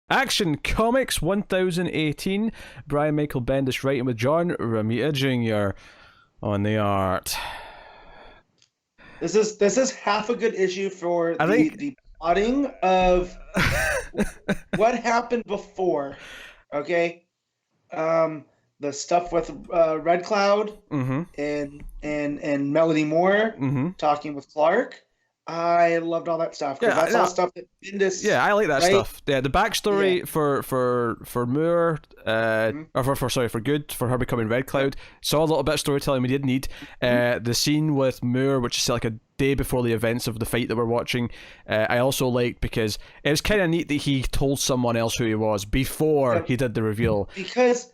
Action Comics 1018. Brian Michael Bendis writing with John Romita Jr. on the art. This is half a good issue for I think the plotting of what happened before. Okay, the stuff with Red Cloud and Melody Moore talking with Clark. I loved all that stuff because yeah, that's all stuff that Bendis. yeah, I like that right? stuff. Yeah, the backstory for Moore, or for Good, for her becoming Red Cloud. Saw a little bit of storytelling we did need. The scene with Moore, which is like a day before the events of the fight that we're watching, I also liked because it was kind of neat that he told someone else who he was before he did the reveal. Because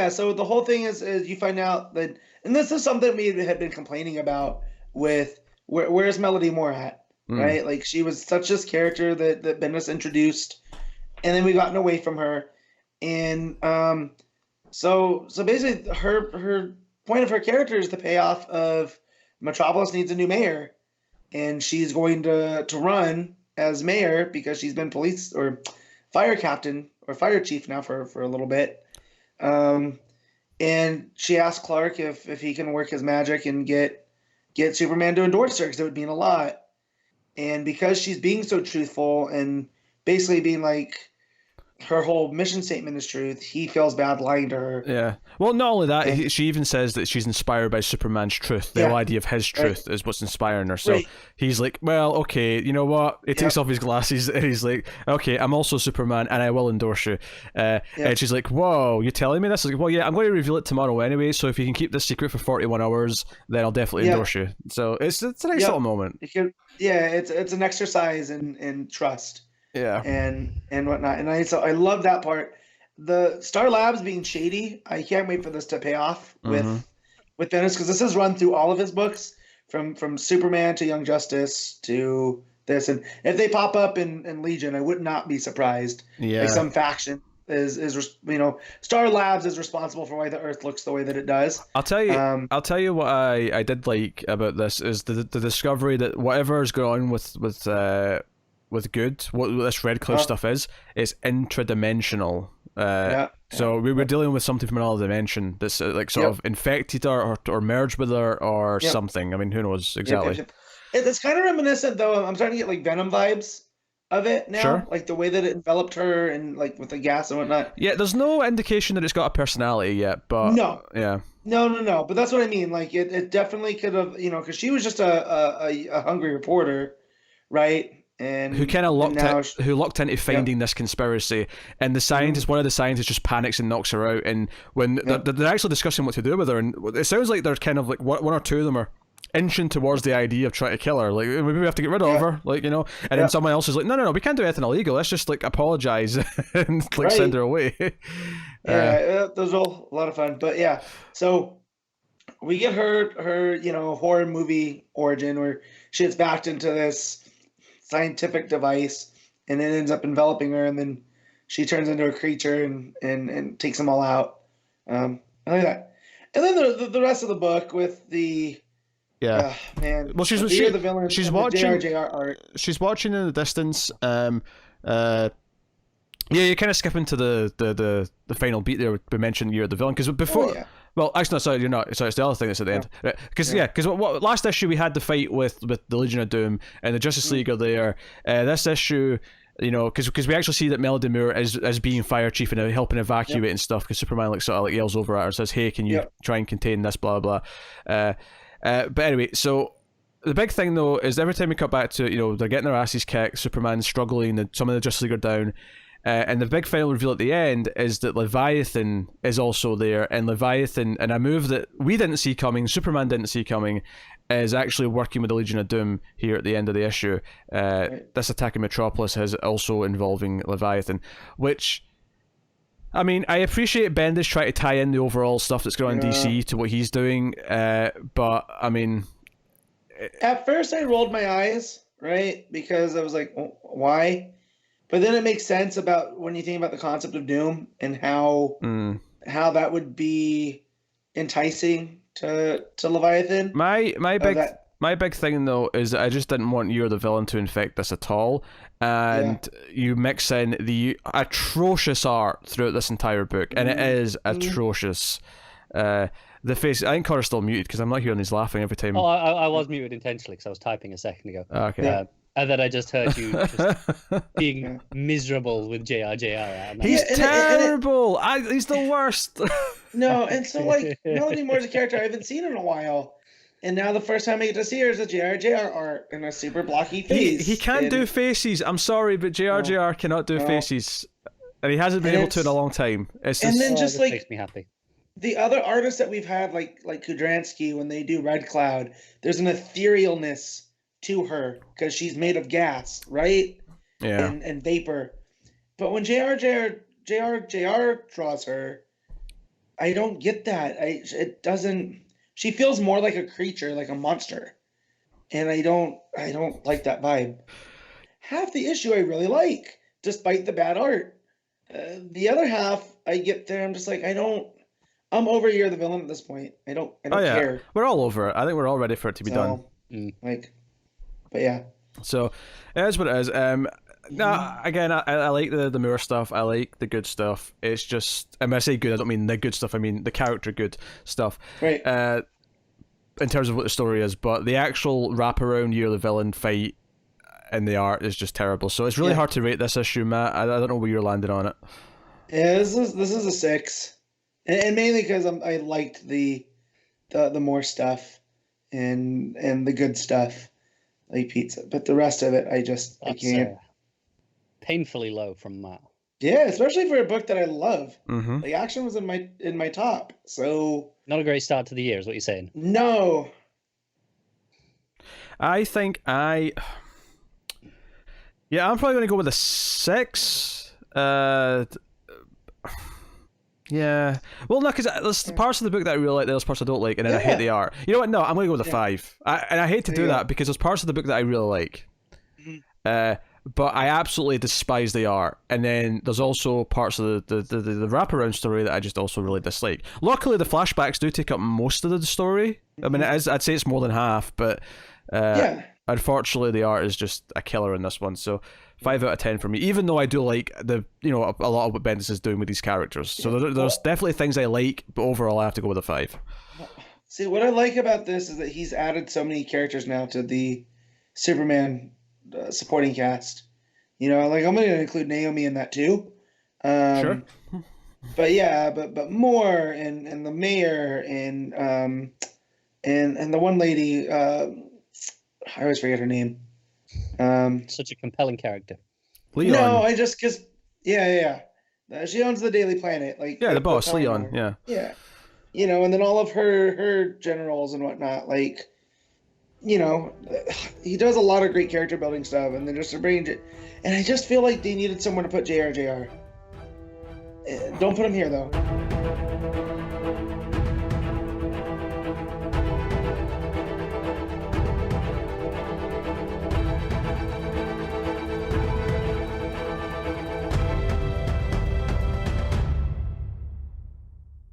so the whole thing is you find out that, and this is something we had been complaining about with where's Melody Moore at, right? Like she was such this character that Bendis introduced, and then we gotten away from her, and so basically her point of her character is the payoff of Metropolis needs a new mayor, and she's going to run as mayor because she's been police or fire captain or fire chief now for a little bit. And she asked Clark if he can work his magic and get Superman to endorse her because it would mean a lot. And because she's being so truthful and basically being like her whole mission statement is truth, he feels bad lying to her. Yeah. Well, not only that, she even says that she's inspired by Superman's truth. The whole idea of his truth is what's inspiring her. So he's like, well, okay, you know what? He takes off his glasses and he's like, okay, I'm also Superman and I will endorse you. And she's like, whoa, you're telling me this? Like, well, yeah, I'm going to reveal it tomorrow anyway. So if you can keep this secret for 41 hours, then I'll definitely endorse you. So it's a nice little moment. It's an exercise in trust. Yeah. And whatnot. And I love that part. The Star Labs being shady, I can't wait for this to pay off with Bendis, because this is run through all of his books, from Superman to Young Justice to this. And if they pop up in Legion, I would not be surprised. Yeah. Like some faction is Star Labs is responsible for why the Earth looks the way that it does. I'll tell you what I did like about this is the discovery that whatever is going on with Good, what this Red Cloud stuff is intradimensional. So we were dealing with something from another dimension that's like sort of infected her or merged with her or something. I mean, who knows exactly. It's kind of reminiscent, though. I'm starting to get like Venom vibes of it now, like the way that it enveloped her and like with the gas and whatnot. Yeah, there's no indication that it's got a personality yet, but no. But that's what I mean. Like it definitely could have, because she was just a hungry reporter, right? And who kind of locked into finding this conspiracy, and the scientist, one of the scientists, just panics and knocks her out. And when they're actually discussing what to do with her, and it sounds like they're kind of like one or two of them are inching towards the idea of trying to kill her. Like, maybe we have to get rid of her, like, and then someone else is like, no, we can't do anything illegal. Let's just like apologize and like send her away. Those are all a lot of fun. But so we get her horror movie origin where she gets backed into this scientific device, and it ends up enveloping her, and then she turns into a creature and takes them all out. I like that. And then the rest of the book with the man. Well, she's the villain. She's watching JRJR art. She's watching in the distance. You're kind of skipping to the final beat there. We mentioned you're the villain because before. Well, actually, no, sorry, you're not. Sorry, it's the other thing that's at the end. Because what last issue we had the fight with the Legion of Doom and the Justice League are there. This issue, because we actually see that Melody Moore is being fire chief and helping evacuate and stuff. Because Superman like sort of like yells over at her and says, "Hey, can you try and contain this?" Blah blah. But anyway, so the big thing though is every time we cut back to they're getting their asses kicked, Superman's struggling, some of the Justice League are down. And the big final reveal at the end is that Leviathan is also there, and Leviathan, in a move that we didn't see coming, Superman didn't see coming, is actually working with the Legion of Doom here at the end of the issue. This attack in Metropolis is also involving Leviathan, which, I mean, I appreciate Bendis trying to tie in the overall stuff that's going on in DC to what he's doing, but, I mean... At first I rolled my eyes, right? Because I was like, why? But then it makes sense about when you think about the concept of Doom and how that would be enticing to Leviathan. My My big thing though is that I just didn't want You're the Villain to infect this at all, and you mix in the atrocious art throughout this entire book, and it is atrocious. The face, I think Connor's still muted because I'm not hearing he's laughing every time. Oh, I was muted intentionally because I was typing a second ago. Okay. And then I just heard you just being miserable with JRJR. He's terrible. He's the worst. No, and so like Melody Moore's a character I haven't seen in a while. And now the first time I get to see her is a JRJR art in a super blocky face. He can't do faces. I'm sorry, but JRJR cannot do faces. And he hasn't been able to in a long time. It's just, and then just like makes me happy. The other artists that we've had, like Kudransky, when they do Red Cloud, there's an etherealness to her because she's made of gas, right? Yeah. And vapor. But when JRJR draws her, I don't get that. It doesn't. She feels more like a creature, like a monster, and I don't like that vibe. Half the issue I really like, despite the bad art. The other half, I get there, I'm just like, I'm over You're the Villain at this point. I don't care. We're all over it. I think we're all ready for it to be done. But yeah. So it is what it is. No, again, I like the Moore stuff. I like the good stuff. It's just, and when I say good, I don't mean the good stuff. I mean the character good stuff. Right. In terms of what the story is, but the actual wraparound You're the Villain fight and the art is just terrible. So it's really hard to rate this issue, Matt. I don't know where you're landing on it. Yeah, this is a 6, and mainly because I liked the Moore stuff and the good stuff, like pizza. But the rest of it, I can't. Painfully low from Matt. Yeah, especially for a book that I love. Mm-hmm. The action was in my top, so not a great start to the year, is what you're saying. No, I think I'm probably going to go with a 6. Yeah. Well, no, because there's parts of the book that I really like, there's parts I don't like, and then I hate the art. You know what? No, I'm going to go with a 5. And I hate to do that because there's parts of the book that I really like. But I absolutely despise the art, and then there's also parts of the wraparound story that I just also really dislike. Luckily, the flashbacks do take up most of the story. I mean, I'd say it's more than half, but unfortunately, the art is just a killer in this one. So 5 out of 10 for me. Even though I do like a lot of what Bendis is doing with these characters. So there's definitely things I like, but overall, I have to go with a 5. See, what I like about this is that he's added so many characters now to the Superman supporting cast. I'm going to include Naomi in that too. Sure. But yeah, but Moore and the mayor and the one lady, I always forget her name. Such a compelling character. Leon. No, I just because she owns the Daily Planet, like the boss, Leon. Yeah. And then all of her generals and whatnot, like. He does a lot of great character building stuff, and then just to bring it, and I just feel like they needed someone to put JRJR. Don't put him here though.